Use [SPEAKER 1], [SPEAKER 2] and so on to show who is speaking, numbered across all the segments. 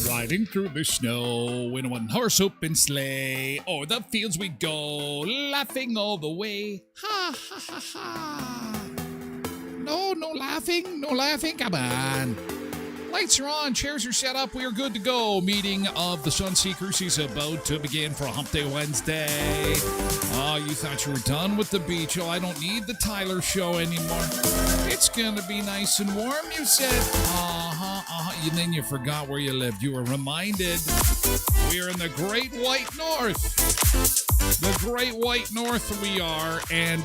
[SPEAKER 1] Riding through the snow in a one-horse open sleigh. O'er the fields we go, laughing all the way. Ha, ha, ha, ha. No laughing, come on. Lights are on, chairs are set up, we are good to go. Meeting of the Sunseekers is about to begin for Hump Day Wednesday. Oh, you thought you were done with the beach. Oh, I don't need the Tyler show anymore. It's gonna be nice and warm, you said. And then you forgot where you lived. You were reminded we are in the Great White North. The Great White North we are. And,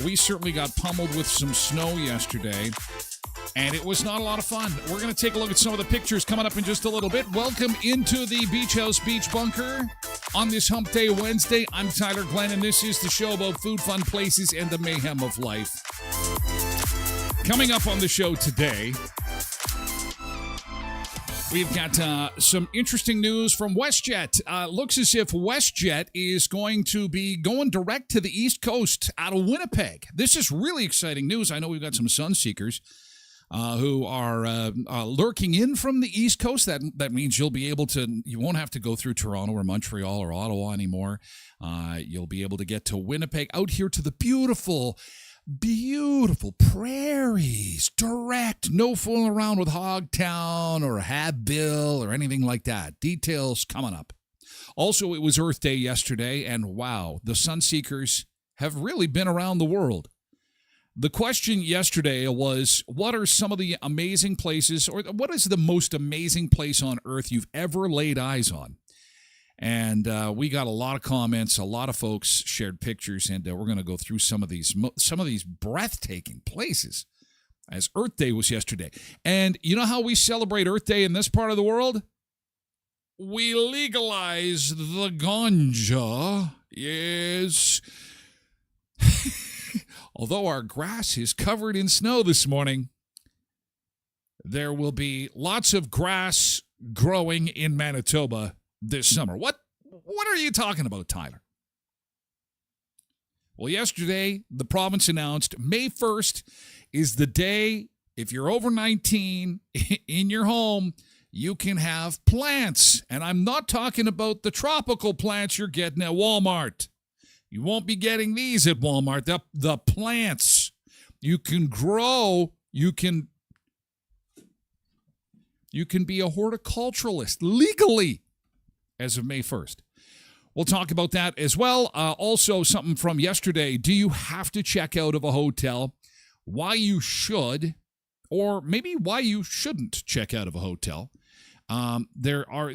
[SPEAKER 1] we certainly got pummeled with some snow yesterday. And it was not a lot of fun. We're going to take a look at some of the pictures coming up in just a little bit. Welcome into the Beach House Beach Bunker on this Hump Day Wednesday. I'm Tyler Glen, and this is the show about food, fun places, and the mayhem of life. Coming up on the show today, we've got some interesting news from WestJet. Looks as if WestJet is going to be going direct to the East Coast out of Winnipeg. This is really exciting news. I know we've got some Sunseekers who are lurking in from the East Coast. That means you won't have to go through Toronto or Montreal or Ottawa anymore. You'll be able to get to Winnipeg, out here to the beautiful prairies, direct, no fooling around with Hogtown or Habbill or anything like that. Details coming up. Also, it was Earth Day yesterday, and wow, the Sunseekers have really been around the world. The question yesterday was, what are some of the amazing places, or what is the most amazing place on Earth you've ever laid eyes on? And we got a lot of comments. A lot of folks shared pictures, and we're going to go through some of these breathtaking places, as Earth Day was yesterday. And you know how we celebrate Earth Day in this part of the world? We legalize the ganja. Yes. Although our grass is covered in snow this morning, there will be lots of grass growing in Manitoba this summer. What are you talking about, Tyler? Well, yesterday, the province announced May 1st is the day, if you're over 19 in your home, you can have plants. And I'm not talking about the tropical plants you're getting at Walmart. You won't be getting these at Walmart. The plants you can grow, you can be a horticulturalist legally as of May 1st. We'll talk about that as well. Also, something from yesterday. Do you have to check out of a hotel? Why you should, or maybe why you shouldn't check out of a hotel. There are,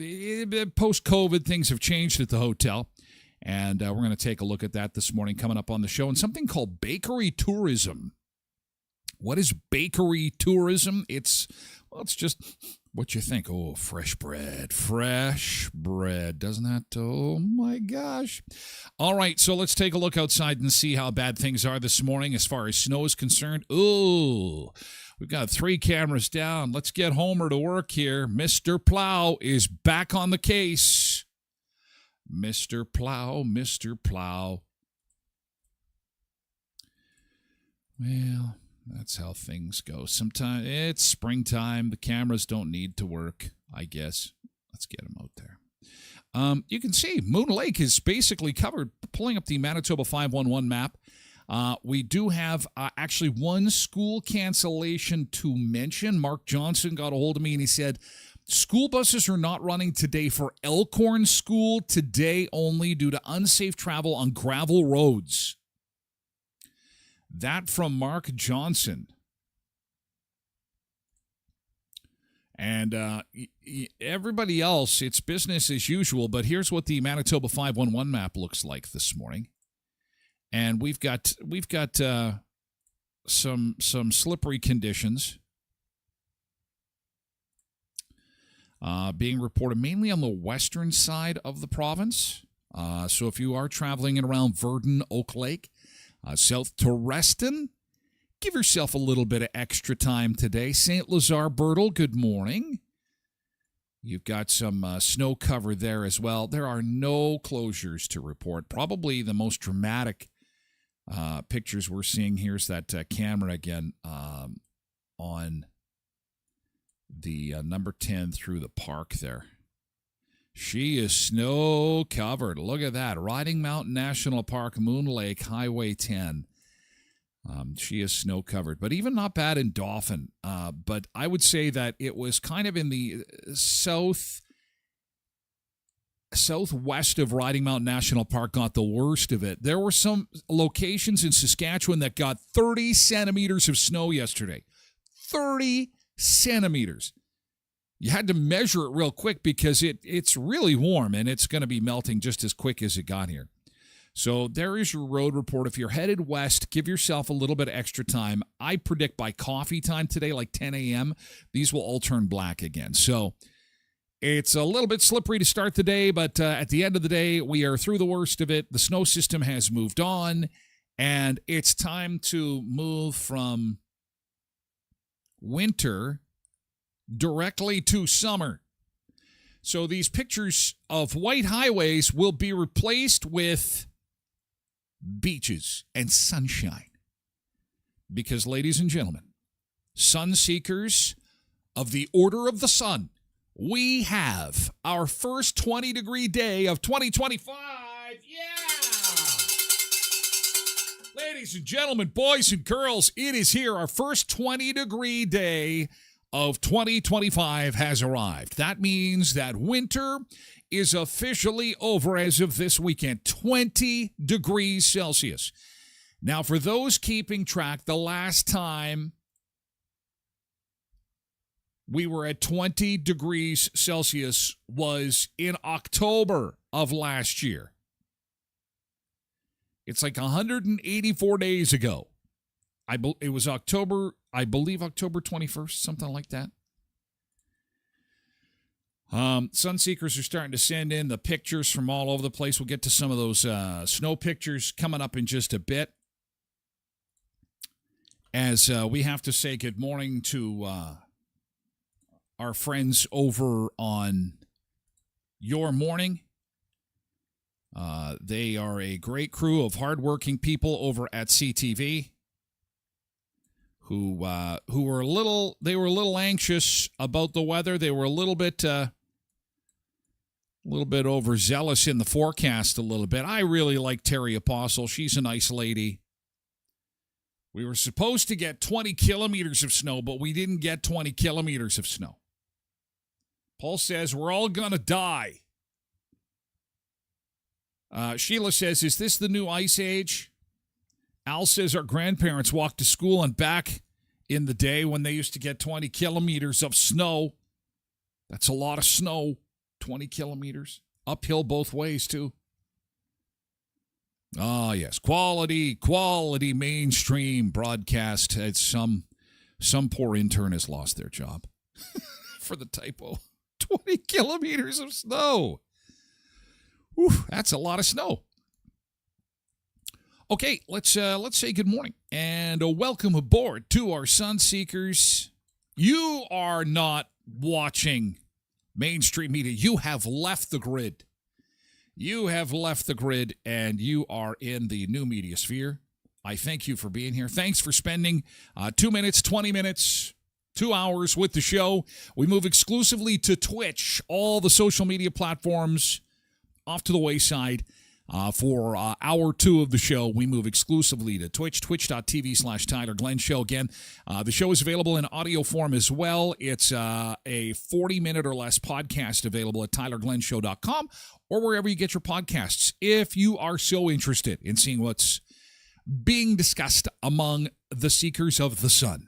[SPEAKER 1] post-COVID, things have changed at the hotel. And we're going to take a look at that this morning coming up on the show. And something called bakery tourism. What is bakery tourism? It's just what you think. Oh, fresh bread, doesn't that? Oh, my gosh. All right, so let's take a look outside and see how bad things are this morning as far as snow is concerned. Ooh, we've got 3 cameras down. Let's get Homer to work here. Mr. Plow is back on the case. Mr. Plow. Well, that's how things go. Sometimes it's springtime. The cameras don't need to work, I guess. Let's get them out there. You can see Moon Lake is basically covered. Pulling up the Manitoba 511 map, we do have actually one school cancellation to mention. Mark Johnson got a hold of me and he said, school buses are not running today for Elkhorn School today only due to unsafe travel on gravel roads. That from Mark Johnson. And everybody else, it's business as usual, but here's what the Manitoba 511 map looks like this morning. And we've got some slippery conditions being reported mainly on the western side of the province. So if you are traveling in around Verdun, Oak Lake, south to Reston, give yourself a little bit of extra time today. St. Lazare, Bertle, good morning. You've got some snow cover there as well. There are no closures to report. Probably the most dramatic pictures we're seeing. Here's that camera again on the number 10 through the park there. She is snow covered. Look at that. Riding Mountain National Park, Moon Lake, Highway 10. She is snow covered, but even not bad in Dauphin. But I would say that it was kind of in the southwest of Riding Mountain National Park got the worst of it. There were some locations in Saskatchewan that got 30 centimeters of snow yesterday. 30 centimeters. You had to measure it real quick because it's really warm and it's going to be melting just as quick as it got here. So there is your road report. If you're headed west, give yourself a little bit of extra time. I predict by coffee time today, like 10 a.m., these will all turn black again. So it's a little bit slippery to start the day, but at the end of the day, we are through the worst of it. The snow system has moved on, and it's time to move from winter directly to summer. So these pictures of white highways will be replaced with beaches and sunshine. Because, ladies and gentlemen, sun seekers of the Order of the Sun, we have our first 20-degree day of 2025. Yeah! Ladies and gentlemen, boys and girls, it is here. Our first 20-degree day of 2025 has arrived. That means that winter is officially over as of this weekend. 20 degrees Celsius. Now, for those keeping track, the last time we were at 20 degrees Celsius was in October of last year. It's like 184 days ago. It was October, I believe October 21st, something like that. Sun seekers are starting to send in the pictures from all over the place. We'll get to some of those snow pictures coming up in just a bit. As we have to say good morning to our friends over on Your Morning. They are a great crew of hardworking people over at CTV who were a little anxious about the weather. They were a little bit overzealous in the forecast a little bit. I really like Terry Apostle. She's a nice lady. We were supposed to get 20 kilometers of snow, but we didn't get 20 kilometers of snow. Paul says we're all going to die. Sheila says, is this the new ice age? Al says our grandparents walked to school and back in the day when they used to get 20 kilometers of snow. That's a lot of snow, 20 kilometers. Uphill both ways, too. Ah, yes, quality mainstream broadcast. It's some poor intern has lost their job for the typo. 20 kilometers of snow. Whew, that's a lot of snow. Okay, let's say good morning and welcome aboard to our Sun Seekers. You are not watching mainstream media. You have left the grid. You have left the grid and you are in the new media sphere. I thank you for being here. Thanks for spending 2 minutes, 20 minutes, 2 hours with the show. We move exclusively to Twitch, all the social media platforms off to the wayside. For hour 2 of the show, we move exclusively to Twitch, twitch.tv/Tyler Glen Show. Again, the show is available in audio form as well. It's a 40-minute or less podcast available at tylerglenshow.com or wherever you get your podcasts, if you are so interested in seeing what's being discussed among the seekers of the sun.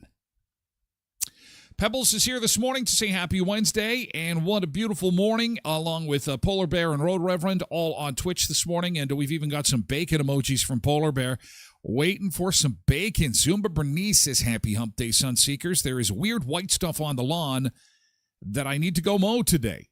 [SPEAKER 1] Pebbles is here this morning to say happy Wednesday, and what a beautiful morning, along with Polar Bear and Road Reverend, all on Twitch this morning, and we've even got some bacon emojis from Polar Bear. Waiting for some bacon. Zumba Bernice says happy hump day, Sunseekers. There is weird white stuff on the lawn that I need to go mow today.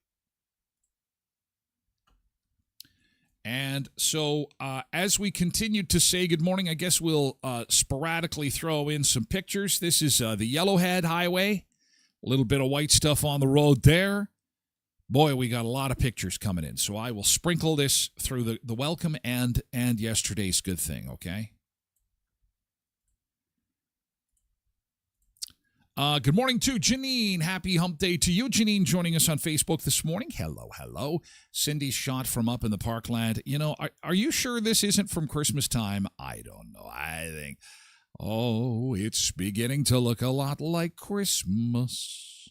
[SPEAKER 1] And so as we continue to say good morning, I guess we'll sporadically throw in some pictures. This is the Yellowhead Highway. A little bit of white stuff on the road there. Boy, we got a lot of pictures coming in. So I will sprinkle this through the welcome and yesterday's good thing, okay? Good morning to Janine. Happy hump day to you. Janine joining us on Facebook this morning. Hello, hello. Cindy's shot from up in the parkland. You know, are you sure this isn't from Christmas time? I don't know. I think, it's beginning to look a lot like Christmas.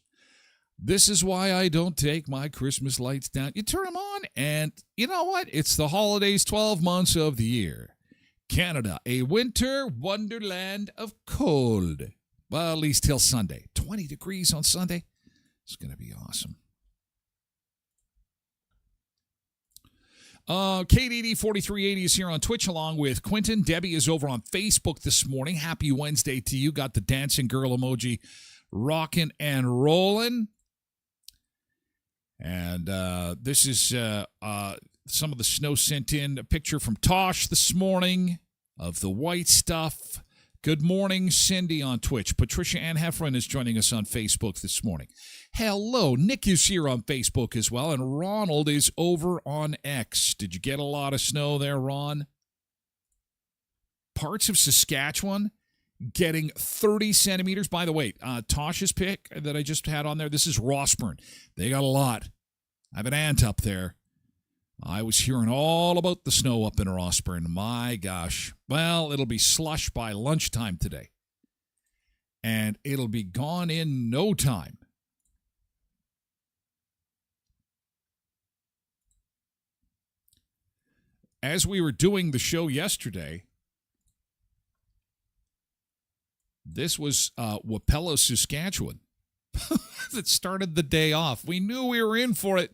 [SPEAKER 1] This is why I don't take my Christmas lights down. You turn them on, and you know what? It's the holidays, 12 months of the year. Canada, a winter wonderland of cold. Well, at least till Sunday. 20 degrees on Sunday. It's going to be awesome. KDD4380 is here on Twitch along with Quentin. Debbie is over on Facebook this morning. Happy Wednesday to you. Got the dancing girl emoji rocking and rolling. And this is some of the snow sent in. A picture from Tosh this morning of the white stuff. Good morning, Cindy on Twitch. Patricia Ann Heffron is joining us on Facebook this morning. Hello, Nick is here on Facebook as well, and Ronald is over on X. Did you get a lot of snow there, Ron? Parts of Saskatchewan getting 30 centimeters. By the way, Tosh's pick that I just had on there, this is Rossburn. They got a lot. I have an aunt up there. I was hearing all about the snow up in Rossburn. My gosh. Well, it'll be slush by lunchtime today. And it'll be gone in no time. As we were doing the show yesterday, this was Wapello, Saskatchewan that started the day off. We knew we were in for it.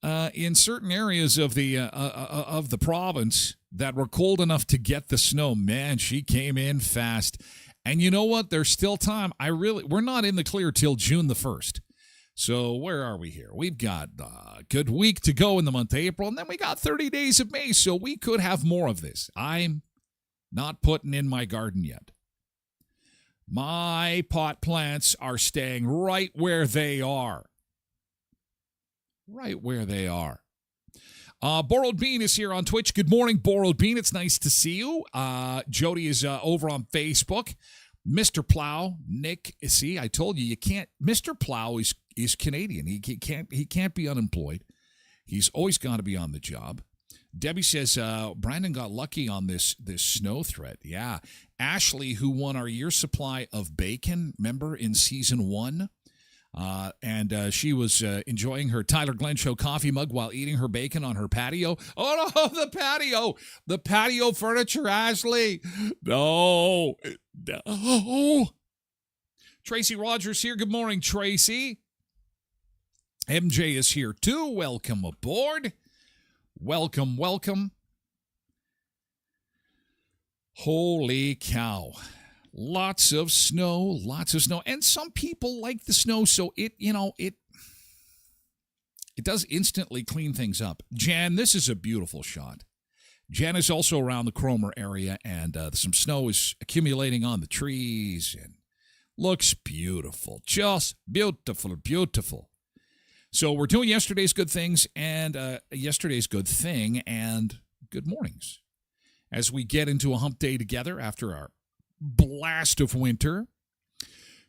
[SPEAKER 1] In certain areas of the province that were cold enough to get the snow, man, she came in fast. And you know what? There's still time. We're not in the clear till June the 1st. So where are we here? We've got a good week to go in the month of April, and then we got 30 days of May, so we could have more of this. I'm not putting in my garden yet. My pot plants are staying right where they are. Right where they are. Borrowed Bean is here on Twitch. Good morning, Borrowed Bean. It's nice to see you. Jody is over on Facebook. Mr. Plow, Nick. See, I told you can't. Mr. Plow is Canadian. He can't be unemployed. He's always got to be on the job. Debbie says Brandon got lucky on this snow threat. Yeah, Ashley, who won our year supply of bacon, remember in season 1. And she was enjoying her Tyler Glen Show coffee mug while eating her bacon on her patio. Oh, no, the patio furniture, Ashley. No. Tracy Rogers here. Good morning, Tracy. MJ is here, too. Welcome aboard. Welcome, welcome. Holy cow. Lots of snow, and some people like the snow, so it does instantly clean things up. Jan, this is a beautiful shot. Jan is also around the Cromer area, and some snow is accumulating on the trees, and looks beautiful, just beautiful, beautiful. So we're doing yesterday's good things, and yesterday's good thing, and good mornings. As we get into a hump day together after our blast of winter.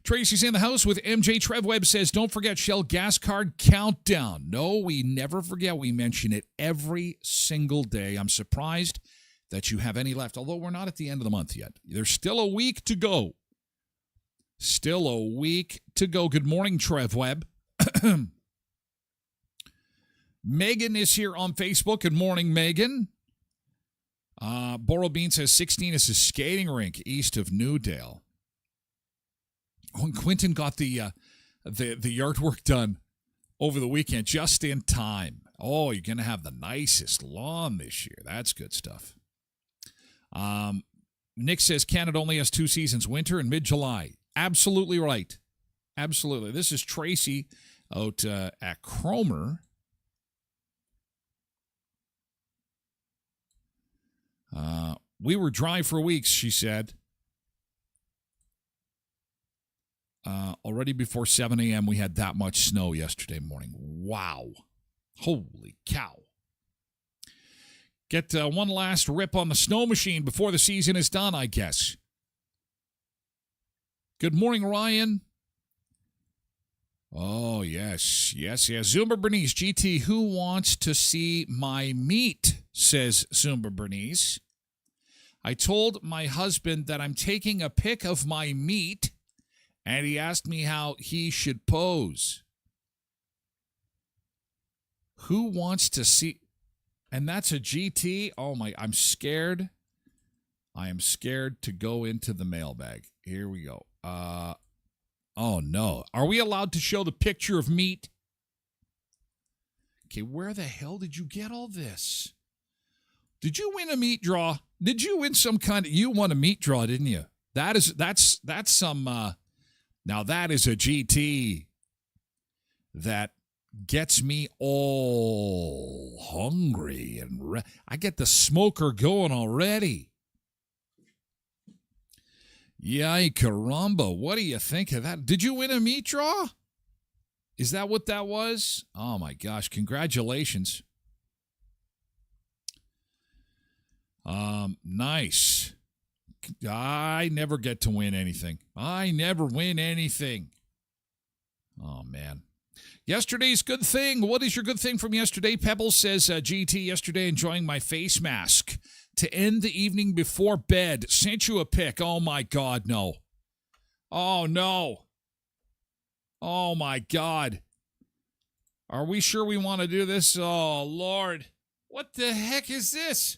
[SPEAKER 1] Tracy's in the house with MJ. Trev Webb says, don't forget Shell Gas Card Countdown. No, we never forget. We mention it every single day. I'm surprised that you have any left, although we're not at the end of the month yet. There's still a week to go. Still a week to go. Good morning, Trev Webb. Megan is here on Facebook. Good morning, Megan. Borrowed Bean says 16 is a skating rink east of Newdale. Oh, and Quentin got the yard work done over the weekend just in time. Oh, you're going to have the nicest lawn this year. That's good stuff. Nick says Canada only has 2 seasons, winter and mid-July. Absolutely right. Absolutely. This is Tracy out at Cromer. We were dry for weeks, she said. Already before 7 a.m., we had that much snow yesterday morning. Wow. Holy cow. Get one last rip on the snow machine before the season is done, I guess. Good morning, Ryan. Oh, yes. Zumba Bernice, GT, who wants to see my meat, says Zumba Bernice. I told my husband that I'm taking a pic of my meat, and he asked me how he should pose. Who wants to see... And that's a GT? Oh, my... I'm scared. I am scared to go into the mailbag. Here we go. Oh, no. Are we allowed to show the picture of meat? Okay, where the hell did you get all this? Did you win a meat draw? Did you win some kind of... You won a meat draw, didn't you? That's some... Now, that is a GT that gets me all hungry. And I get the smoker going already. Yay, caramba. What do you think of that? Did you win a meat draw? Is that what that was? Oh, my gosh. Congratulations. Nice. I never get to win anything. I never win anything. Oh, man. Yesterday's good thing. What is your good thing from yesterday? Pebbles says, GT, yesterday enjoying my face mask to end the evening before bed. Sent you a pic. Oh, my God, no. Oh, no. Oh, my God. Are we sure we want to do this? Oh, Lord. What the heck is this?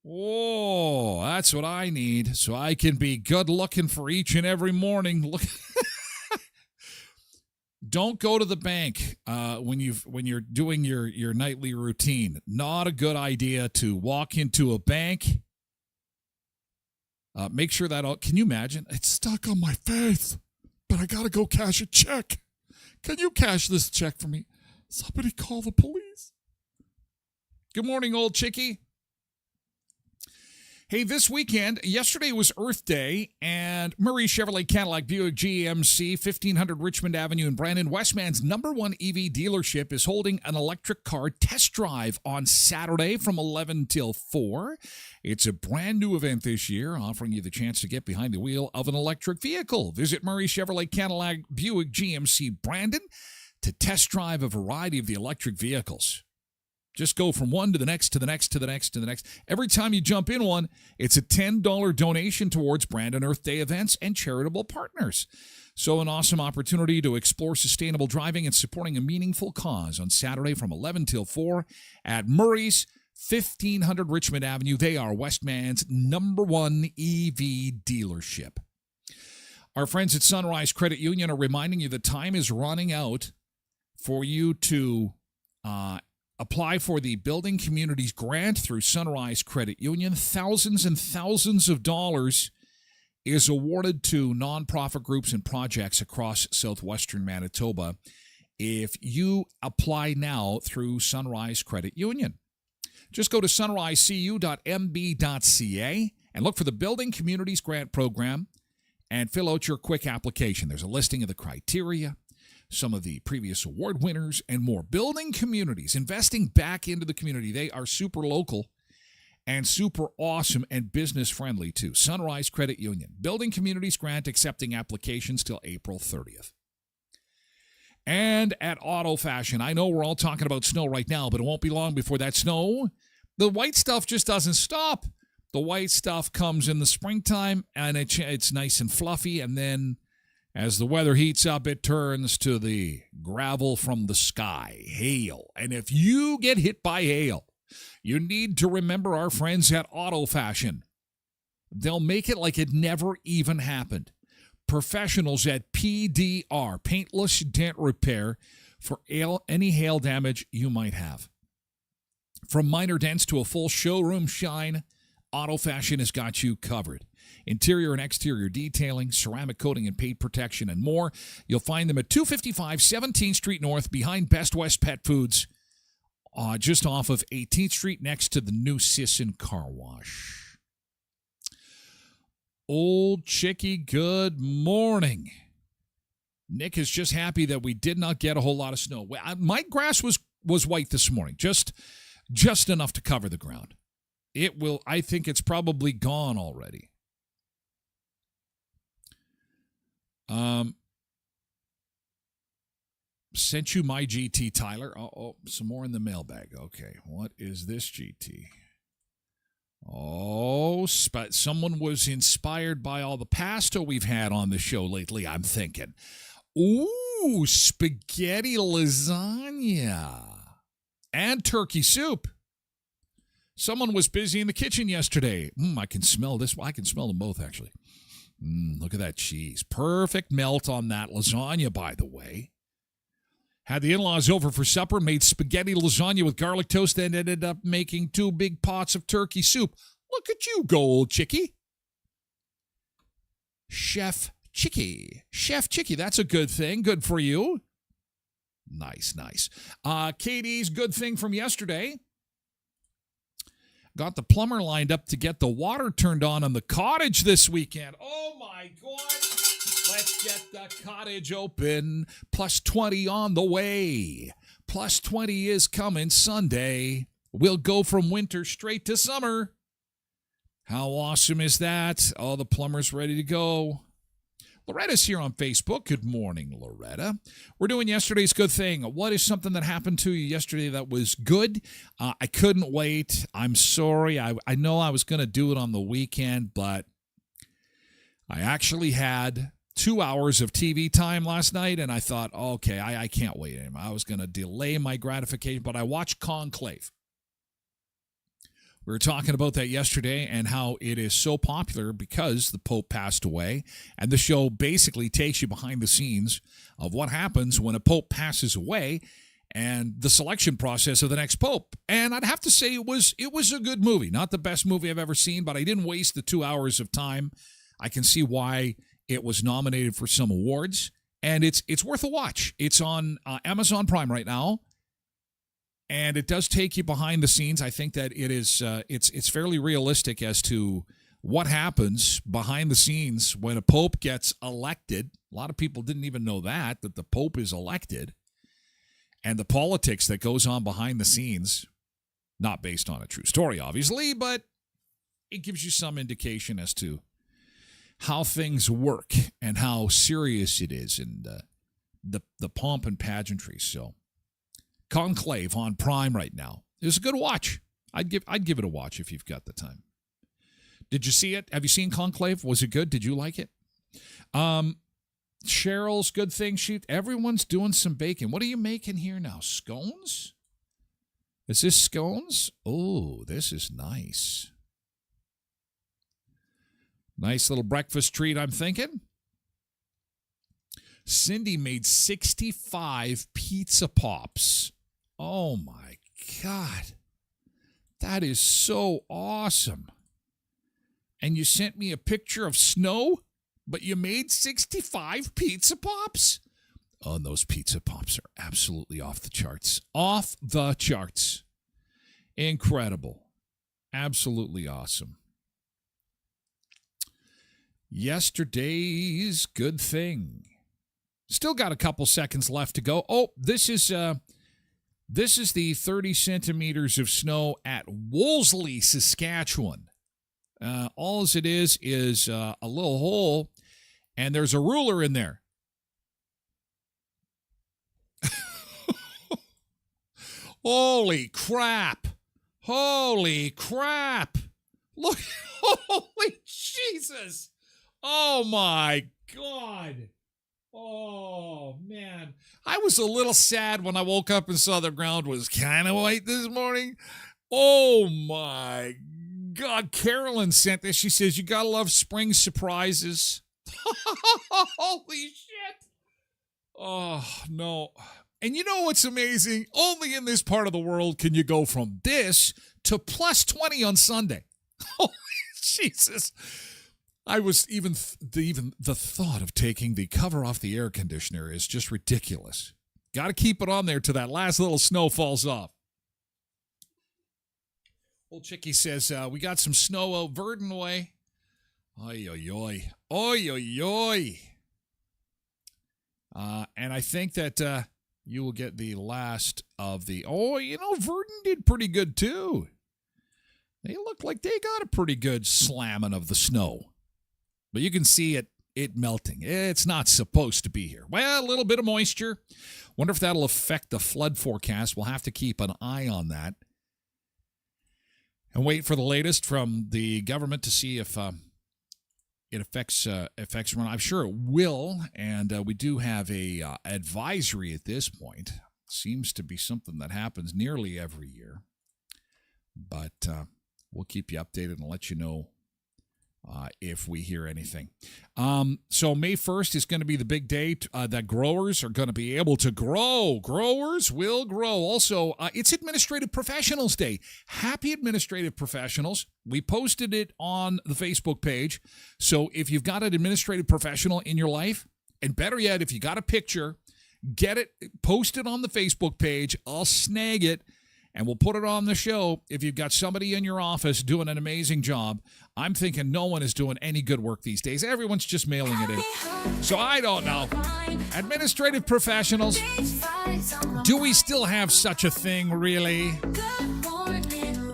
[SPEAKER 1] Oh, that's what I need, so I can be good looking for each and every morning. Look, don't go to the bank when you're doing your nightly routine. Not a good idea to walk into a bank. Make sure that can you imagine? It's stuck on my face, but I gotta go cash a check. Can you cash this check for me? Somebody call the police. Good morning, old chickie. Hey, this weekend, yesterday was Earth Day, and Murray Chevrolet Cadillac Buick GMC, 1500 Richmond Avenue in Brandon, Westman's #1 EV dealership, is holding an electric car test drive on Saturday from 11 till 4. It's a brand new event this year, offering you the chance to get behind the wheel of an electric vehicle. Visit Murray Chevrolet Cadillac Buick GMC Brandon to test drive a variety of the electric vehicles. Just go from one to the next, to the next, to the next, to the next. Every time you jump in one, it's a $10 donation towards Brandon Earth Day events and charitable partners. So an awesome opportunity to explore sustainable driving and supporting a meaningful cause on Saturday from 11 till 4 at Murray's 1500 Richmond Avenue. They are Westman's #1 EV dealership. Our friends at Sunrise Credit Union are reminding you the time is running out for you to apply for the Building Communities Grant through Sunrise Credit Union. Thousands and thousands of dollars is awarded to nonprofit groups and projects across southwestern Manitoba if you apply now through Sunrise Credit Union. Just go to sunrisecu.mb.ca and look for the Building Communities Grant Program and fill out your quick application. There's a listing of the criteria, some of the previous award winners, and more. Building communities, investing back into the community. They are super local and super awesome and business friendly too. Sunrise Credit Union. Building Communities Grant, accepting applications till April 30th. And at Auto Fashion, I know we're all talking about snow right now, but it won't be long before that snow. The white stuff just doesn't stop. The white stuff comes in the springtime, and it's nice and fluffy, and then as the weather heats up, it turns to the gravel from the sky, hail. And if you get hit by hail, you need to remember our friends at Auto Fashion. They'll make it like it never even happened. Professionals at PDR, Paintless Dent Repair, for any hail damage you might have. From minor dents to a full showroom shine, Auto Fashion has got you covered. Interior and exterior detailing, ceramic coating and paint protection, and more. You'll find them at 255 17th Street North behind Best West Pet Foods, just off of 18th Street next to the new Sisson Car Wash. Old Chickie, good morning. Nick is just happy that we did not get a whole lot of snow. My grass was white this morning, just enough to cover the ground. I think it's probably gone already. Sent you my GT, Tyler. Oh, some more in the mailbag. Okay, what is this GT? Oh, someone was inspired by all the pasta we've had on the show lately, I'm thinking. Ooh, spaghetti lasagna and turkey soup. Someone was busy in the kitchen yesterday. I can smell this. I can smell them both, actually. Look at that cheese. Perfect melt on that lasagna, by the way. Had the in-laws over for supper, made spaghetti lasagna with garlic toast, and ended up making 2 big pots of turkey soup. Look at you go, old Chickie. Chef Chickie, that's a good thing. Good for you. Nice. Katie's good thing from yesterday. Got the plumber lined up to get the water turned on the cottage this weekend. Oh, my God. Let's get the cottage open. Plus 20 on the way. Plus 20 is coming Sunday. We'll go from winter straight to summer. How awesome is that? Oh, the plumber's ready to go. Loretta's here on Facebook. Good morning, Loretta. We're doing yesterday's good thing. What is something that happened to you yesterday that was good? I couldn't wait. I'm sorry. I know I was going to do it on the weekend, but I actually had 2 hours of TV time last night, and I thought, okay, I can't wait anymore. I was going to delay my gratification, but I watched Conclave. We were talking about that yesterday and how it is so popular because the Pope passed away, and the show basically takes you behind the scenes of what happens when a Pope passes away and the selection process of the next Pope. And I'd have to say it was a good movie. Not the best movie I've ever seen, but I didn't waste the 2 hours of time. I can see why it was nominated for some awards, and it's worth a watch. It's on Amazon Prime right now. And it does take you behind the scenes. I think that it is it's fairly realistic as to what happens behind the scenes when a pope gets elected. A lot of people didn't even know that the pope is elected. And the politics that goes on behind the scenes, not based on a true story, obviously, but it gives you some indication as to how things work and how serious it is and the pomp and pageantry. So Conclave on Prime right now. It's a good watch. I'd give it a watch if you've got the time. Did you see it? Have you seen Conclave? Was it good? Did you like it? Cheryl's good thing. Everyone's doing some bacon. What are you making here now? Scones? Is this scones? Oh, this is nice. Nice little breakfast treat, I'm thinking. Cindy made 65 pizza pops. Oh, my God. That is so awesome. And you sent me a picture of snow, but you made 65 pizza pops? Oh, and those pizza pops are absolutely off the charts. Off the charts. Incredible. Absolutely awesome. Yesterday's good thing. Still got a couple seconds left to go. Oh, this is the 30 centimeters of snow at Wolseley, Saskatchewan. All it is a little hole, and there's a ruler in there. Holy crap. Holy crap. Look. Holy Jesus. Oh, my God. Oh, man. I was a little sad when I woke up and saw the ground was kind of white this morning. Oh, my God, Carolyn sent this. She says, you gotta love spring surprises. Holy shit. Oh, no. And you know what's amazing? Only in this part of the world can you go from this to plus 20 on Sunday. Oh, Jesus. I was even the thought of taking the cover off the air conditioner is just ridiculous. Got to keep it on there till that last little snow falls off. Old Chickie says, we got some snow out Verdon way. Oy, oy, oy. Oy, oy, oy. And I think that you will get the last of the... Oh, Verdon did pretty good, too. They look like they got a pretty good slamming of the snow. But you can see it melting. It's not supposed to be here. Well, a little bit of moisture. Wonder if that'll affect the flood forecast. We'll have to keep an eye on that. And wait for the latest from the government to see if it affects run. I'm sure it will. And we do have a advisory at this point. Seems to be something that happens nearly every year. But we'll keep you updated and let you know if we hear anything. So May 1st is going to be the big day that growers are going to be able to grow. Growers will grow. Also, it's Administrative Professionals Day. Happy Administrative Professionals. We posted it on the Facebook page. So if you've got an administrative professional in your life, and better yet, if you got a picture, get it, post it on the Facebook page. I'll snag it. And we'll put it on the show. If you've got somebody in your office doing an amazing job, I'm thinking no one is doing any good work these days. Everyone's just mailing it in. So I don't know. Administrative professionals, do we still have such a thing, really?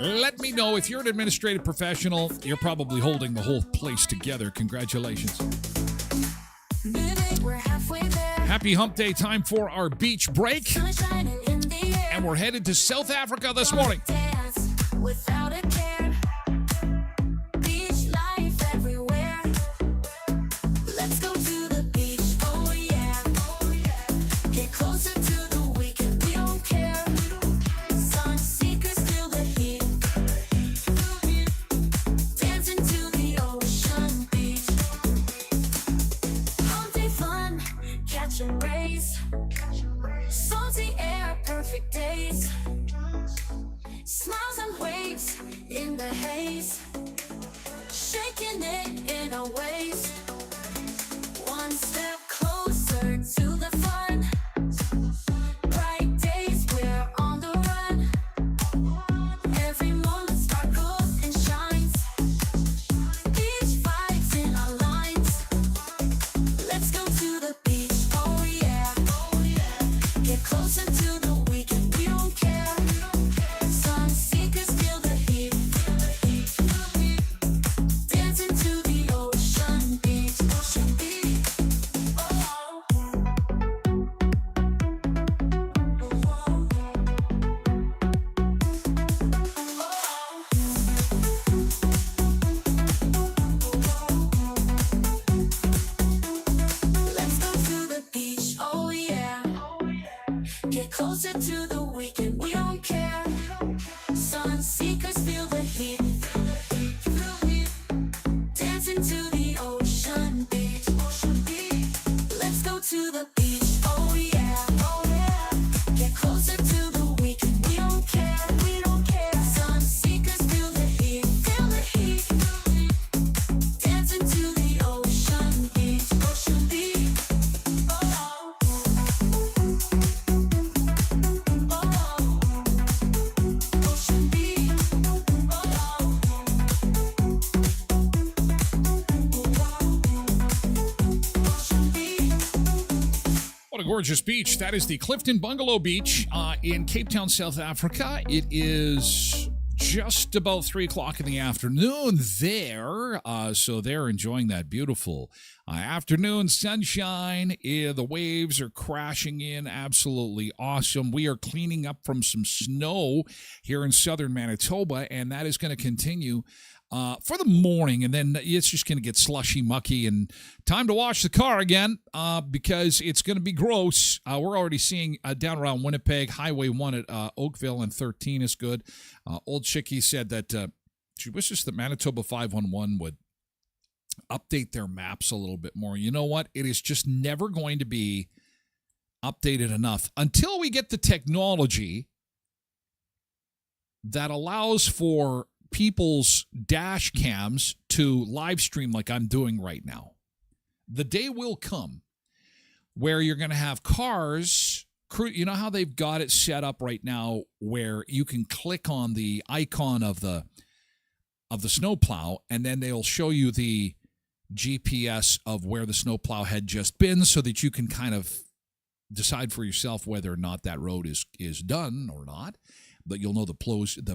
[SPEAKER 1] Let me know. If you're an administrative professional, you're probably holding the whole place together. Congratulations. Happy hump day. Time for our beach break. And we're headed to South Africa this morning. Without a care. Beach life everywhere. Let's go to the beach. Oh yeah. Get closer to the weekend. We don't care. Sun seekers feel the heat. Dancing to the ocean beach. All day fun. Catching rays. Salty air, perfect days. Smiles and waves in the haze. Shaking it in our ways. One step closer to the fun. Bright days, we're on the run. Every moment sparkles and shines. Beach vibes in our lines. Let's go to the beach, oh yeah. Get closer to the weekend, we don't care. Sun seekers feel the heat. Dancing to the ocean beach. Oh. Let's go to the beach, oh yeah. Get closer to the weekend, we don't care. Sun seekers feel the heat. Dancing to the ocean beach. Let's go to the beach, oh yeah. Get closer to the weekend, we don't care. Sun seekers feel the heat. Dancing to the ocean beach. What a gorgeous beach. That is the Clifton Bungalow Beach in Cape Town, South Africa. It is just about 3 o'clock in the afternoon there. So they're enjoying that beautiful afternoon sunshine. The waves are crashing in. Absolutely awesome. We are cleaning up from some snow here in southern Manitoba, and that is going to continue for the morning, and then it's just going to get slushy, mucky, and time to wash the car again because it's going to be gross. We're already seeing down around Winnipeg, Highway 1 at Oakville and 13 is good. Old Chickie said that She wishes that Manitoba 511 would update their maps a little bit more. You know what? It is just never going to be updated enough until we get the technology that allows for people's dash cams to live stream like I'm doing right now. The day will come where you're going to have cars. You know how they've got it set up right now where you can click on the icon of the snowplow and then they'll show you the GPS of where the snowplow had just been so that you can kind of decide for yourself whether or not that road is done or not. But you'll know the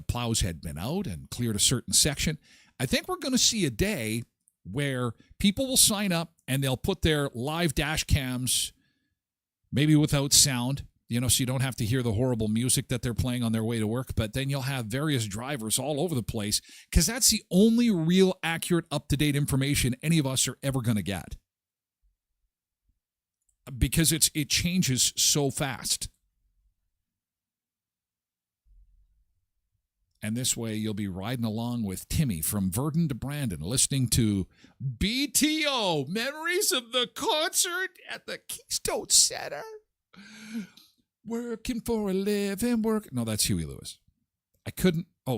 [SPEAKER 1] plows had been out and cleared a certain section. I think we're going to see a day where people will sign up and they'll put their live dash cams, maybe without sound, so you don't have to hear the horrible music that they're playing on their way to work. But then you'll have various drivers all over the place because that's the only real accurate, up-to-date information any of us are ever going to get. Because it changes so fast. And this way you'll be riding along with Timmy from Virden to Brandon, listening to BTO, Memories of the Concert at the Keystone Center. Working for a living, No, that's Huey Lewis.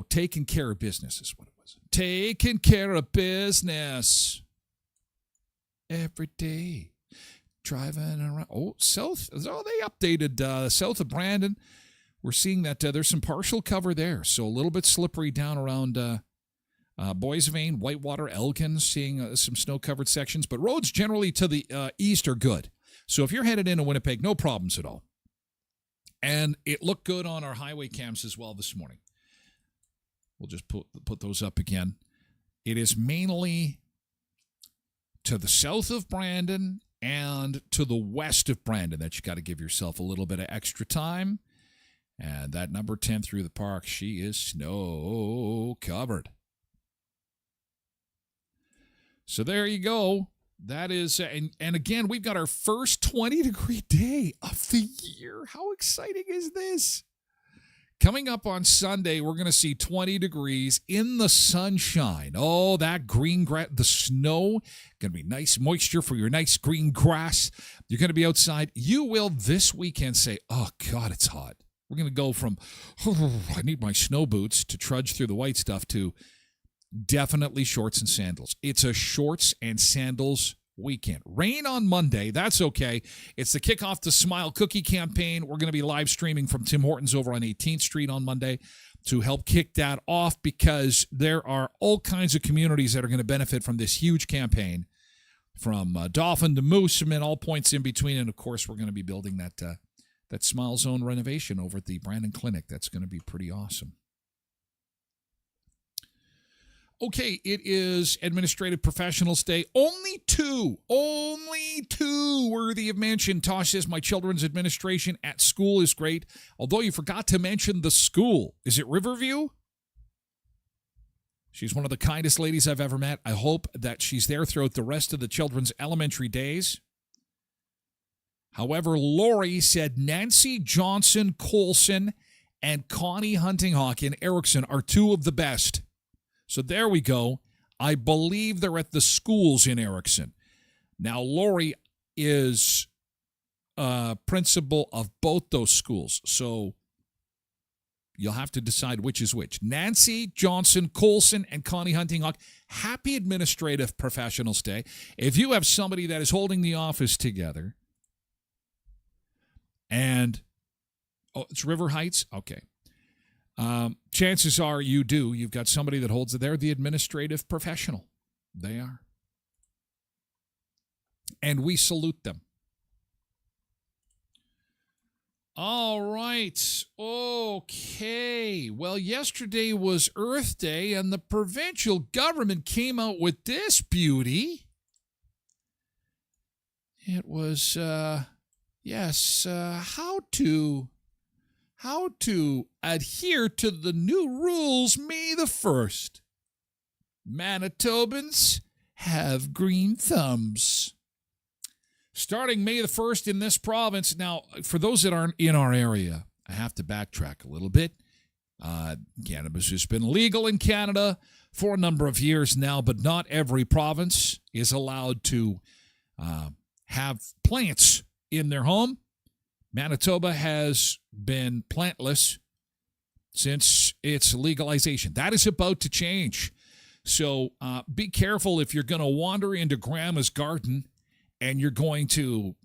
[SPEAKER 1] Taking Care of Business is what it was. Taking care of business every day. Driving around. They updated south of Brandon. We're seeing that there's some partial cover there, so a little bit slippery down around Boisvane, Whitewater, Elgin, seeing some snow-covered sections. But roads generally to the east are good. So if you're headed into Winnipeg, no problems at all. And it looked good on our highway cams as well this morning. We'll just put those up again. It is mainly to the south of Brandon and to the west of Brandon that you got to give yourself a little bit of extra time. And that number 10 through the park, she is snow covered. So there you go. That is, and again, we've got our first 20-degree day of the year. How exciting is this? Coming up on Sunday, we're going to see 20 degrees in the sunshine. Oh, that green grass, the snow, going to be nice moisture for your nice green grass. You're going to be outside. You will this weekend say, oh, God, it's hot. We're going to go from, I need my snow boots to trudge through the white stuff to definitely shorts and sandals. It's a shorts and sandals weekend. Rain on Monday. That's okay. It's the kickoff to Smile Cookie campaign. We're going to be live streaming from Tim Hortons over on 18th Street on Monday to help kick that off because there are all kinds of communities that are going to benefit from this huge campaign from Dauphin to Moose and all points in between. And, of course, we're going to be building that Smile Zone renovation over at the Brandon Clinic. That's going to be pretty awesome. Okay, it is Administrative Professionals Day. Only two worthy of mention. Tosh says, my children's administration at school is great. Although you forgot to mention the school. Is it Riverview? She's one of the kindest ladies I've ever met. I hope that she's there throughout the rest of the children's elementary days. However, Lori said Nancy Johnson Colson and Connie Huntinghawk in Erickson are two of the best. So there we go. I believe they're at the schools in Erickson. Now, Lori is principal of both those schools. So you'll have to decide which is which. Nancy Johnson Colson and Connie Huntinghawk, happy Administrative Professionals Day. If you have somebody that is holding the office together and, it's River Heights? Okay. Chances are you do. You've got somebody that holds it. They're the administrative professional. They are. And we salute them. All right. Okay. Well, yesterday was Earth Day, and the provincial government came out with this beauty. It was, how to adhere to the new rules May the 1st. Manitobans have green thumbs. Starting May the 1st in this province. Now, for those that aren't in our area, I have to backtrack a little bit. Cannabis has been legal in Canada for a number of years now, but not every province is allowed to have plants in their home. Manitoba has been plantless since its legalization. That is about to change. So be careful if you're going to wander into Grandma's garden and you're going to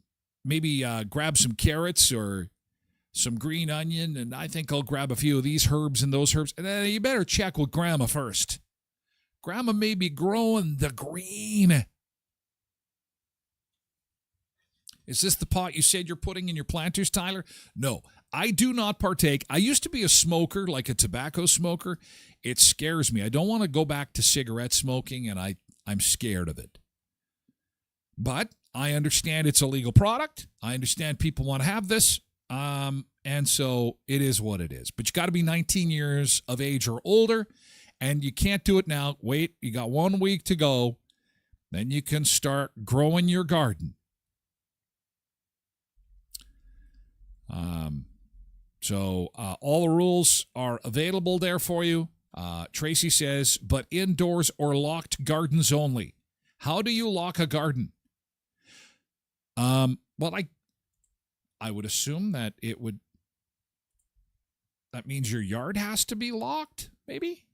[SPEAKER 1] maybe grab some carrots or some green onion, and I think I'll grab a few of these herbs and those herbs. And then you better check with Grandma first. Grandma may be growing the green. Is this the pot you said you're putting in your planters, Tyler? No, I do not partake. I used to be a smoker, like a tobacco smoker. It scares me. I don't want to go back to cigarette smoking, and I'm scared of it. But I understand it's a legal product. I understand people want to have this. And so it is what it is. But you got to be 19 years of age or older, and you can't do it now. Wait, you got 1 week to go. Then you can start growing your garden. So all the rules are available there for you. Tracy says, but indoors or locked gardens only. How do you lock a garden? Well, I would assume that that means your yard has to be locked, maybe?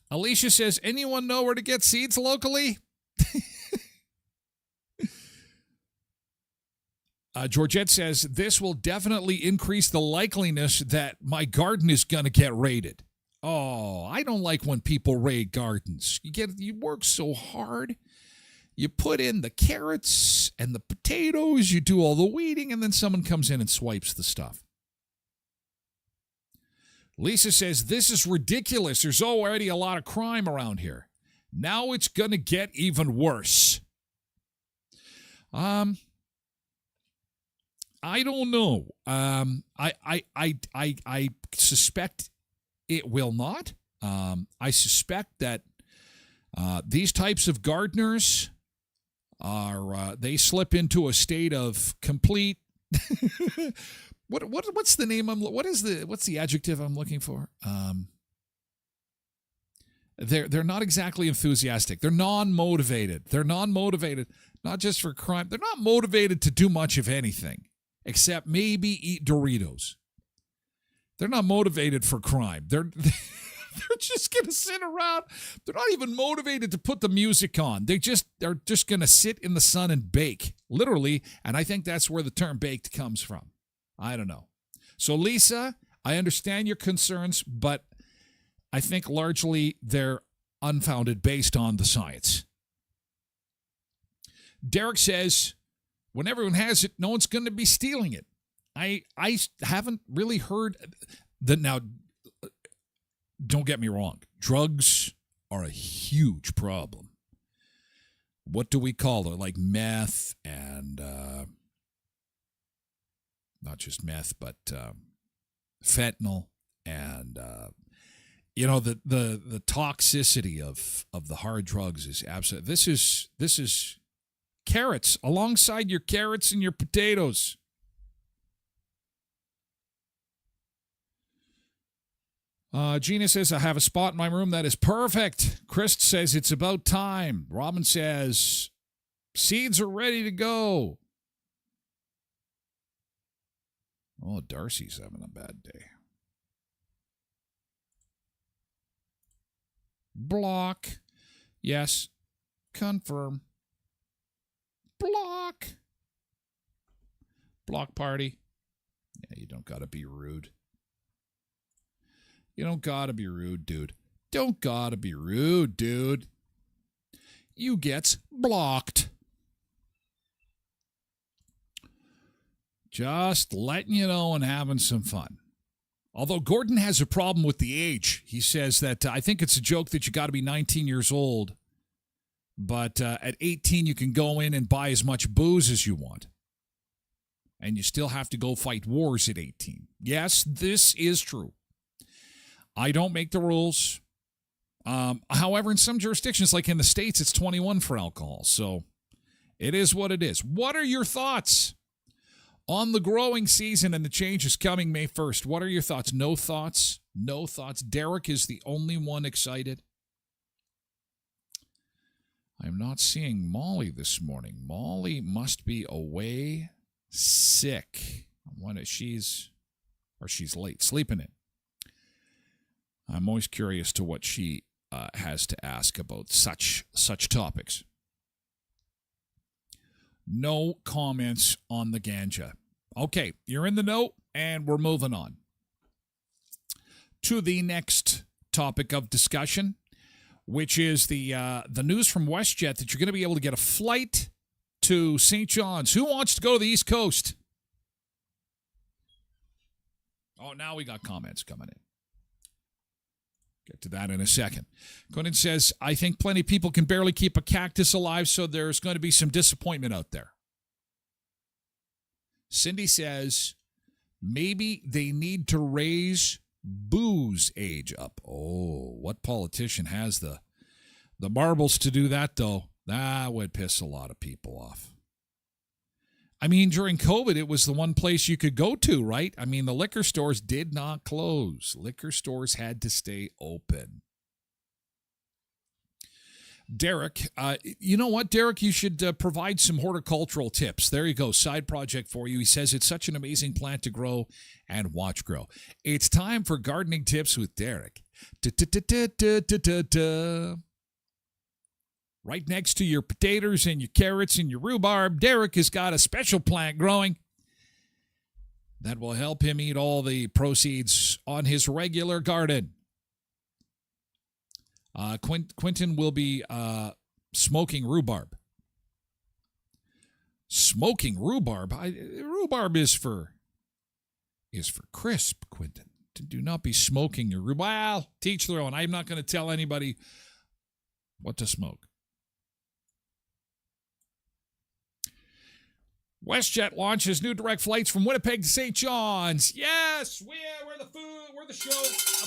[SPEAKER 1] Alicia says, anyone know where to get seeds locally? Georgette says, this will definitely increase the likeliness that my garden is going to get raided. Oh, I don't like when people raid gardens. You work so hard. You put in the carrots and the potatoes, you do all the weeding, and then someone comes in and swipes the stuff. Lisa says, this is ridiculous. There's already a lot of crime around here. Now it's going to get even worse. I don't know. I suspect it will not. I suspect that these types of gardeners they slip into a state of complete. What's the name? What's the adjective I'm looking for? They're not exactly enthusiastic. They're non-motivated. They're non-motivated, not just for crime. They're not motivated to do much of anything. Except maybe eat Doritos. They're not motivated for crime. They're just going to sit around. They're not even motivated to put the music on. They're just going to sit in the sun and bake, literally, and I think that's where the term baked comes from. I don't know. So, Lisa, I understand your concerns, but I think largely they're unfounded based on the science. Derek says, when everyone has it, no one's going to be stealing it. I haven't really heard that. Now, don't get me wrong. Drugs are a huge problem. What do we call it? Like meth and not just meth, but fentanyl and the toxicity of the hard drugs is absolute. This is carrots alongside your carrots and your potatoes. Gina says, I have a spot in my room that is perfect. Chris says, it's about time. Robin says, seeds are ready to go. Oh, Darcy's having a bad day. Block. Yes. Confirm. Block. Block party. Yeah, you don't gotta be rude. You don't gotta be rude, dude. Don't gotta be rude, dude. You gets blocked. Just letting you know and having some fun. Although Gordon has a problem with the age. He says that I think it's a joke that you got to be 19 years old. But at 18, you can go in and buy as much booze as you want. And you still have to go fight wars at 18. Yes, this is true. I don't make the rules. However, in some jurisdictions, like in the States, it's 21 for alcohol. So it is what it is. What are your thoughts On the growing season and the changes coming May 1st, what are your thoughts? No thoughts? No thoughts. Derek is the only one excited. I'm not seeing Molly this morning. Molly must be away sick. I wonder she's late sleeping in. I'm always curious to what she has to ask about such topics. No comments on the ganja. Okay, you're in the know, and we're moving on to the next topic of discussion, which is the news from WestJet that you're going to be able to get a flight to St. John's. Who wants to go to the East Coast? Oh, now we got comments coming in. Get to that in a second. Conan says, I think plenty of people can barely keep a cactus alive, so there's going to be some disappointment out there. Cindy says, maybe they need to raise booze age up. Oh, what politician has the marbles to do that, though? That would piss a lot of people off. I mean, during COVID, it was the one place you could go to, right? I mean, the liquor stores did not close. Liquor stores had to stay open. Derek, you know what, Derek? You should provide some horticultural tips. There you go. Side project for you. He says it's such an amazing plant to grow and watch grow. It's time for gardening tips with Derek. Right next to your potatoes and your carrots and your rhubarb, Derek has got a special plant growing that will help him eat all the proceeds on his regular garden. Quentin will be smoking rhubarb. Smoking rhubarb? Rhubarb is for crisp, Quentin. Do not be smoking your rhubarb. Well, teach their own. I'm not going to tell anybody what to smoke. WestJet launches new direct flights from Winnipeg to St. John's. Yes, we're the show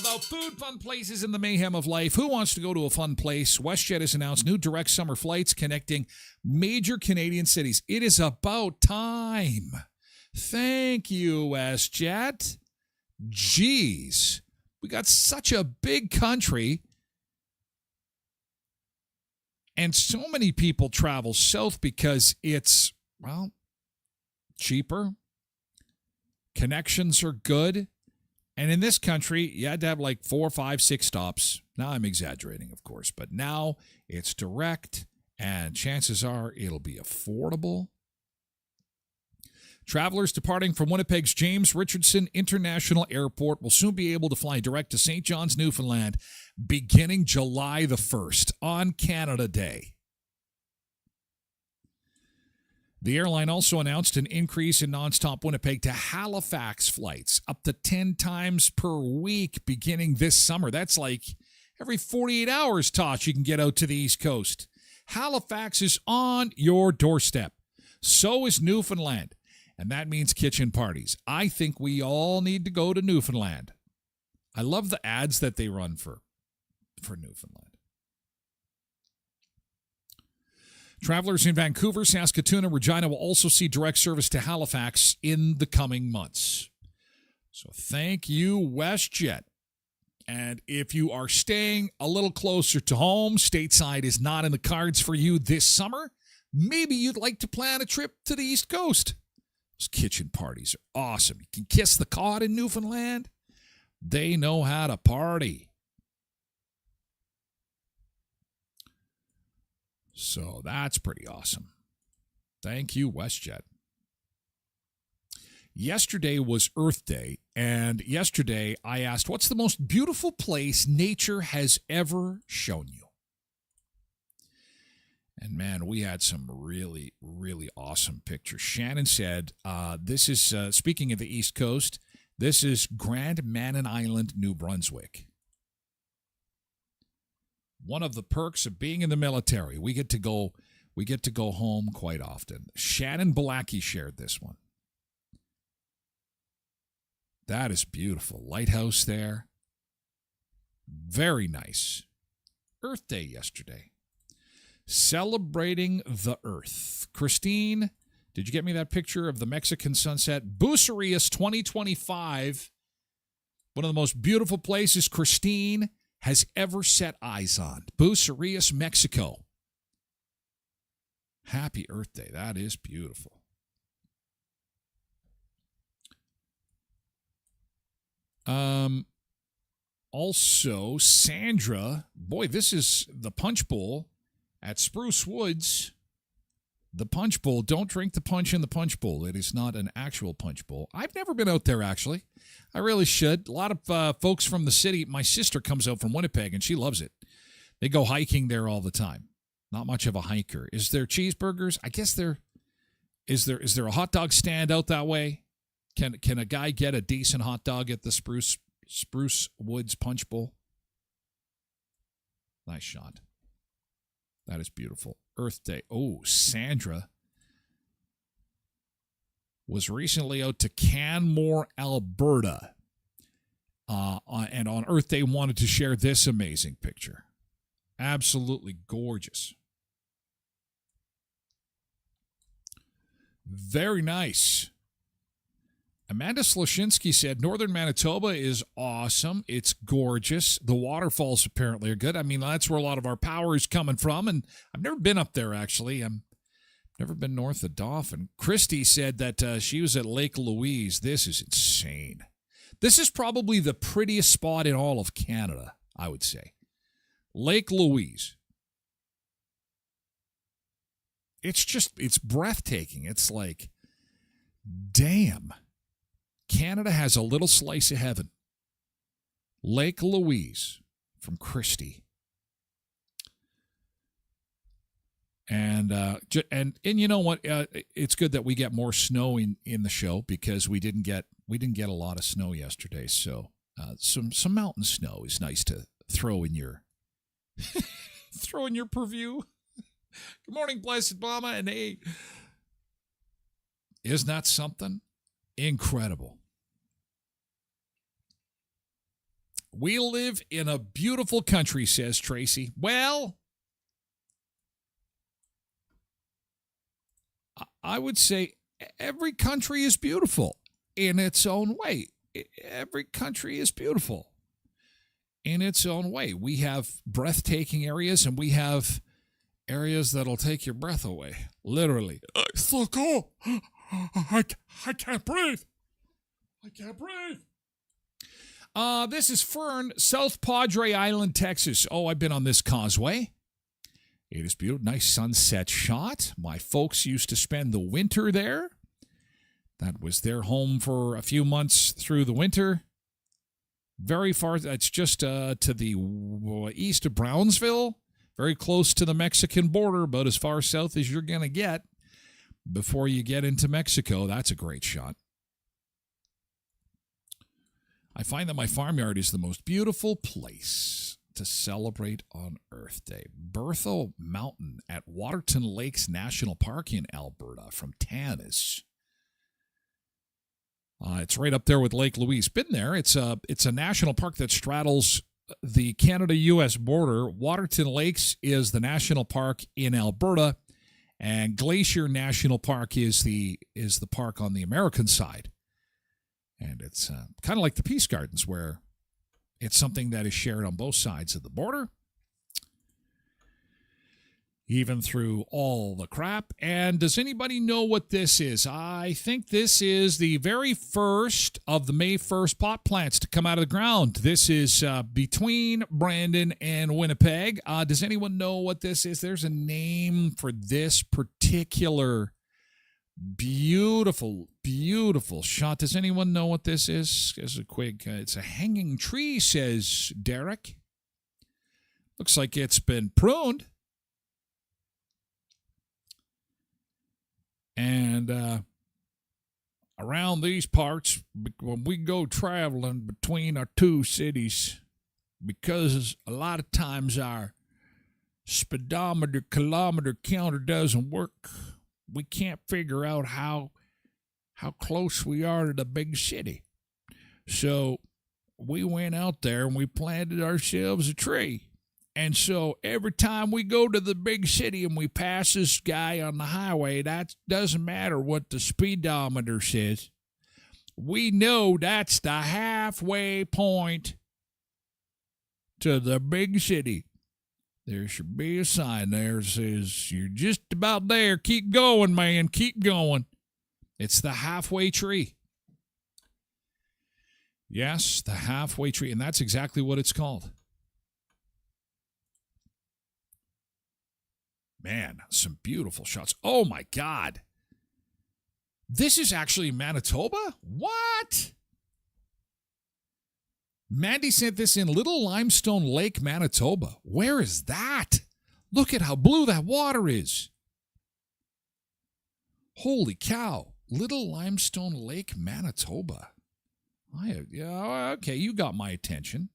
[SPEAKER 1] about food, fun places, and the mayhem of life. Who wants to go to a fun place? WestJet has announced new direct summer flights connecting major Canadian cities. It is about time. Thank you, WestJet. Jeez, we got such a big country, and so many people travel south because it's, well, cheaper, connections are good, and in this country, you had to have like 4, 5, 6 stops. Now I'm exaggerating, of course, but now it's direct, and chances are it'll be affordable. Travelers departing from Winnipeg's James Richardson International Airport will soon be able to fly direct to St. John's, Newfoundland, beginning July the 1st on Canada Day. The airline also announced an increase in nonstop Winnipeg to Halifax flights, up to 10 times per week beginning this summer. That's like every 48 hours, Tosh, you can get out to the East Coast. Halifax is on your doorstep. So is Newfoundland, and that means kitchen parties. I think we all need to go to Newfoundland. I love the ads that they run for Newfoundland. Travelers in Vancouver, Saskatoon, and Regina will also see direct service to Halifax in the coming months. So thank you, WestJet. And if you are staying a little closer to home, stateside is not in the cards for you this summer, maybe you'd like to plan a trip to the East Coast. Those kitchen parties are awesome. You can kiss the cod in Newfoundland. They know how to party. So that's pretty awesome. Thank you, WestJet. Yesterday was Earth Day, and yesterday I asked, what's the most beautiful place nature has ever shown you? And man, we had some really, really awesome pictures. Shannon said, this is, speaking of the East Coast, this is Grand Manan Island, New Brunswick. One of the perks of being in the military, we get to go home quite often. Shannon Balaki shared this one. That is beautiful. Lighthouse there. Very nice. Earth Day yesterday. Celebrating the Earth. Christine Did you get me that picture of the Mexican sunset? Bucerias 2025. One of the most beautiful places Christine has ever set eyes on. Bucerias, Mexico. Happy Earth Day. That is beautiful. Also, Sandra, boy, this is the Punch Bowl at Spruce Woods. The Punch Bowl. Don't drink the punch in the Punch Bowl. It is not an actual Punch Bowl. I've never been out there, actually. I really should. A lot of folks from the city. My sister comes out from Winnipeg, and she loves it. They go hiking there all the time. Not much of a hiker. Is there cheeseburgers? I guess there is. There a hot dog stand out that way? Can a guy get a decent hot dog at the Spruce Woods Punch Bowl? Nice shot. That is beautiful. Earth Day. Oh, Sandra was recently out to Canmore, Alberta. And on Earth Day wanted to share this amazing picture. Absolutely gorgeous. Very nice. Amanda Slashinsky said, Northern Manitoba is awesome. It's gorgeous. The waterfalls apparently are good. I mean, that's where a lot of our power is coming from, and I've never been up there, actually. I've never been north of Dauphin. Christy said that she was at Lake Louise. This is insane. This is probably the prettiest spot in all of Canada, I would say. Lake Louise. It's breathtaking. It's like, damn. Canada has a little slice of heaven. Lake Louise from Christie. And you know what? It's good that we get more snow in the show because we didn't get a lot of snow yesterday. So some mountain snow is nice to throw in your purview. Good morning, Blessed Mama, and hey, isn't that something? Incredible. We live in a beautiful country, says Tracy. Well, I would say every country is beautiful in its own way. Every country is beautiful in its own way. We have breathtaking areas, and we have areas that'll take your breath away. Literally. It's so cool. I can't breathe. I can't breathe. This is Fern, South Padre Island, Texas. Oh, I've been on this causeway. It is beautiful. Nice sunset shot. My folks used to spend the winter there. That was their home for a few months through the winter. Very far. That's just to the east of Brownsville. Very close to the Mexican border, about as far south as you're going to get before you get into Mexico. That's a great shot. I find that my farmyard is the most beautiful place to celebrate on Earth Day. Bertha Mountain at Waterton Lakes National Park in Alberta from Tanis. It's right up there with Lake Louise. Been there. It's a national park that straddles the Canada-U.S. border. Waterton Lakes is the national park in Alberta, and Glacier National Park is the park on the American side. And it's kind of like the Peace Gardens, where it's something that is shared on both sides of the border, even through all the crap. And does anybody know what this is? I think this is the very first of the May 1st pot plants to come out of the ground. This is between Brandon and Winnipeg. Does anyone know what this is? There's a name for this particular beautiful, beautiful shot. Does anyone know what this is? As a quick, it's a hanging tree, says Derek. Looks like it's been pruned. And around these parts, when we go traveling between our two cities, because a lot of times our speedometer kilometer counter doesn't work, we can't figure out how close we are to the big city. So we went out there and we planted ourselves a tree. And so every time we go to the big city and we pass this guy on the highway, that doesn't matter what the speedometer says. We know that's the halfway point to the big city. There should be a sign there that says, you're just about there. Keep going, man. Keep going. It's the halfway tree. Yes, the halfway tree. And that's exactly what it's called. Man, some beautiful shots. Oh, my God. This is actually Manitoba? What? Mandy sent this in Little Limestone Lake, Manitoba. Where is that? Look at how blue that water is. Holy cow. Little Limestone Lake, Manitoba. Yeah, okay, you got my attention.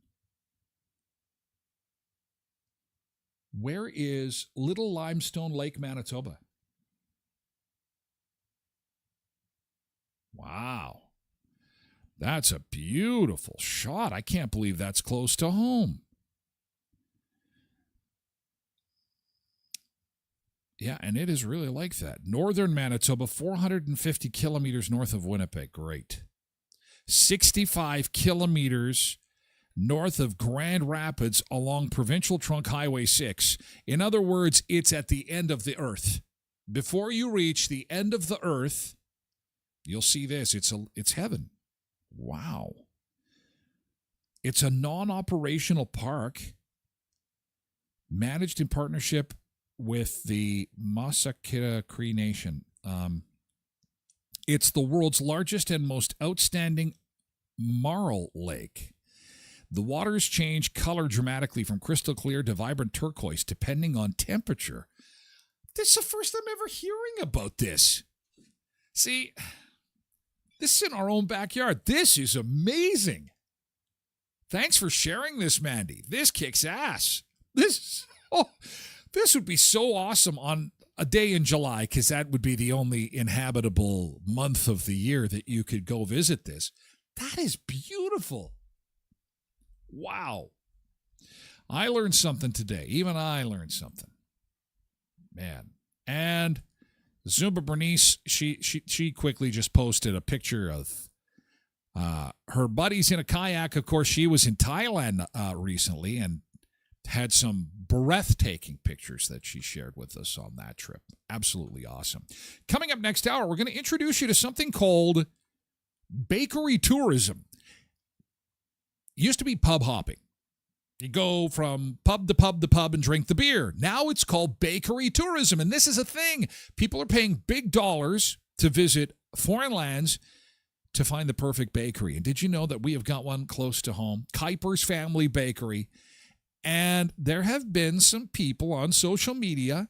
[SPEAKER 1] Where is Little Limestone Lake, Manitoba? Wow. That's a beautiful shot. I can't believe that's close to home. Yeah, and it is really like that. Northern Manitoba, 450 kilometers north of Winnipeg. Great. 65 kilometers north of Grand Rapids along Provincial Trunk Highway 6. In other words, it's at the end of the earth. Before you reach the end of the earth, you'll see this. It's heaven. Wow. It's a non-operational park managed in partnership with the Masakura Cree Nation. It's the world's largest and most outstanding marl lake. The waters change color dramatically from crystal clear to vibrant turquoise depending on temperature. This is the first time ever hearing about this. See, this is in our own backyard. This is amazing. Thanks for sharing this, Mandy. This kicks ass. This would be so awesome on a day in July, because that would be the only inhabitable month of the year that you could go visit this. That is beautiful. Wow. I learned something today. Even I learned something. Man. And Zumba Bernice, she quickly just posted a picture of her buddies in a kayak. Of course, she was in Thailand recently and had some breathtaking pictures that she shared with us on that trip. Absolutely awesome. Coming up next hour, we're going to introduce you to something called bakery tourism. Used to be pub hopping. You go from pub to pub to pub and drink the beer. Now it's called bakery tourism, and this is a thing. People are paying big dollars to visit foreign lands to find the perfect bakery. And did you know that we have got one close to home? Kuiper's Family Bakery. And there have been some people on social media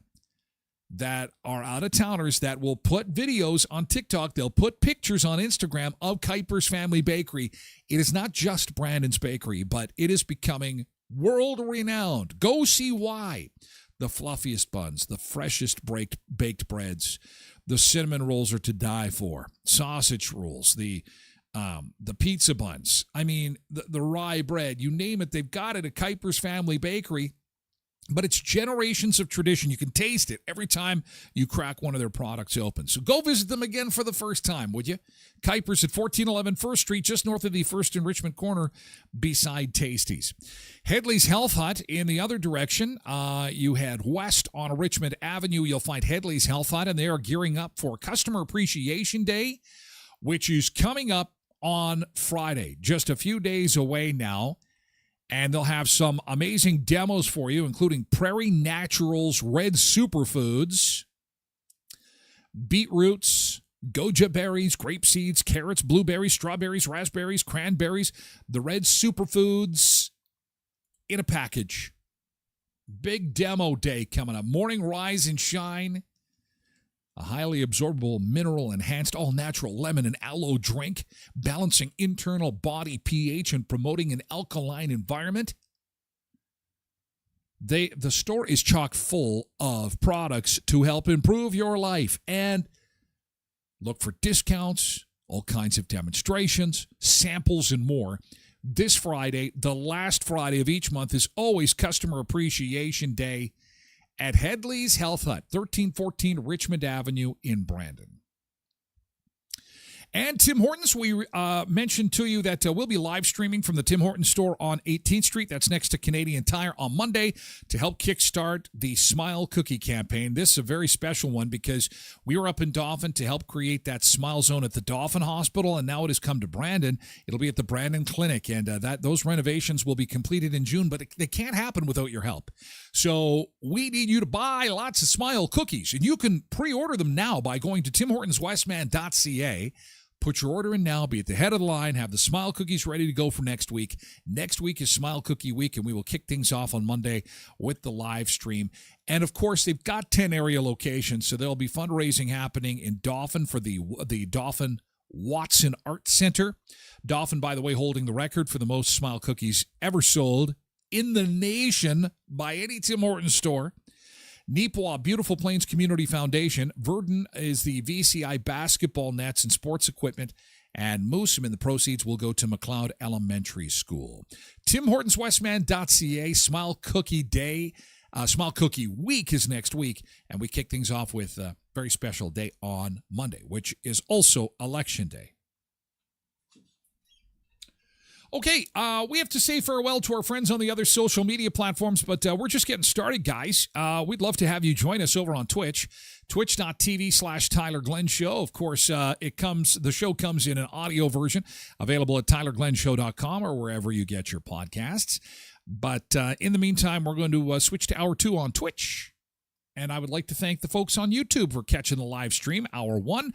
[SPEAKER 1] that are out-of-towners that will put videos on TikTok. They'll put pictures on Instagram of Kuiper's Family Bakery. It is not just Brandon's Bakery, but it is becoming world-renowned. Go see why. The fluffiest buns, the freshest baked breads, the cinnamon rolls are to die for. Sausage rolls, the pizza buns. I mean, the rye bread, you name it, they've got it at Kuiper's Family Bakery. But it's generations of tradition. You can taste it every time you crack one of their products open. So go visit them again for the first time, would you? Kuiper's at 1411 First Street, just north of the First and Richmond corner, beside Tasties. Headley's Health Hut in the other direction. You head west on Richmond Avenue. You'll find Headley's Health Hut, and they are gearing up for Customer Appreciation Day, which is coming up on Friday, just a few days away now. And they'll have some amazing demos for you, including Prairie Naturals Red Superfoods, beetroots, goji berries, grape seeds, carrots, blueberries, strawberries, raspberries, cranberries, the Red Superfoods in a package. Big demo day coming up. Morning Rise and Shine. A highly absorbable, mineral-enhanced, all-natural lemon and aloe drink, balancing internal body pH and promoting an alkaline environment. The store is chock full of products to help improve your life. And look for discounts, all kinds of demonstrations, samples, and more this Friday, the last Friday of each month, is always Customer Appreciation Day at Headley's Health Hut, 1314 Richmond Avenue in Brandon. And Tim Hortons, we mentioned to you that we'll be live streaming from the Tim Hortons store on 18th Street. That's next to Canadian Tire on Monday to help kickstart the Smile Cookie campaign. This is a very special one because we were up in Dauphin to help create that Smile Zone at the Dauphin Hospital, and now it has come to Brandon. It'll be at the Brandon Clinic, and those renovations will be completed in June, but they can't happen without your help. So we need you to buy lots of Smile cookies, and you can pre-order them now by going to timhortonswestman.ca. Put your order in now, be at the head of the line, have the Smile cookies ready to go for next week. Next week is Smile Cookie Week, and we will kick things off on Monday with the live stream. And, of course, they've got 10 area locations, so there'll be fundraising happening in Dauphin for the Dauphin Watson Art Center. Dauphin, by the way, holding the record for the most Smile cookies ever sold in the nation by any Tim Hortons store. Neepawa, Beautiful Plains Community Foundation. Verdun is the VCI basketball nets and sports equipment. And Moosomin, the proceeds will go to McLeod Elementary School. TimHortonsWestman.ca, Smile Cookie Day. Smile Cookie Week is next week. And we kick things off with a very special day on Monday, which is also Election Day. Okay, we have to say farewell to our friends on the other social media platforms, but we're just getting started, guys. We'd love to have you join us over on Twitch, twitch.tv/Tyler Glen Show. Of course, the show comes in an audio version, available at tylerglenshow.com or wherever you get your podcasts. But in the meantime, we're going to switch to Hour 2 on Twitch. And I would like to thank the folks on YouTube for catching the live stream, Hour 1.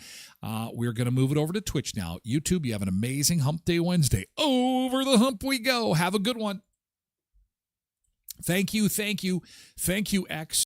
[SPEAKER 1] We're going to move it over to Twitch now. YouTube, you have an amazing Hump Day Wednesday. Over the hump we go. Have a good one. Thank you, X.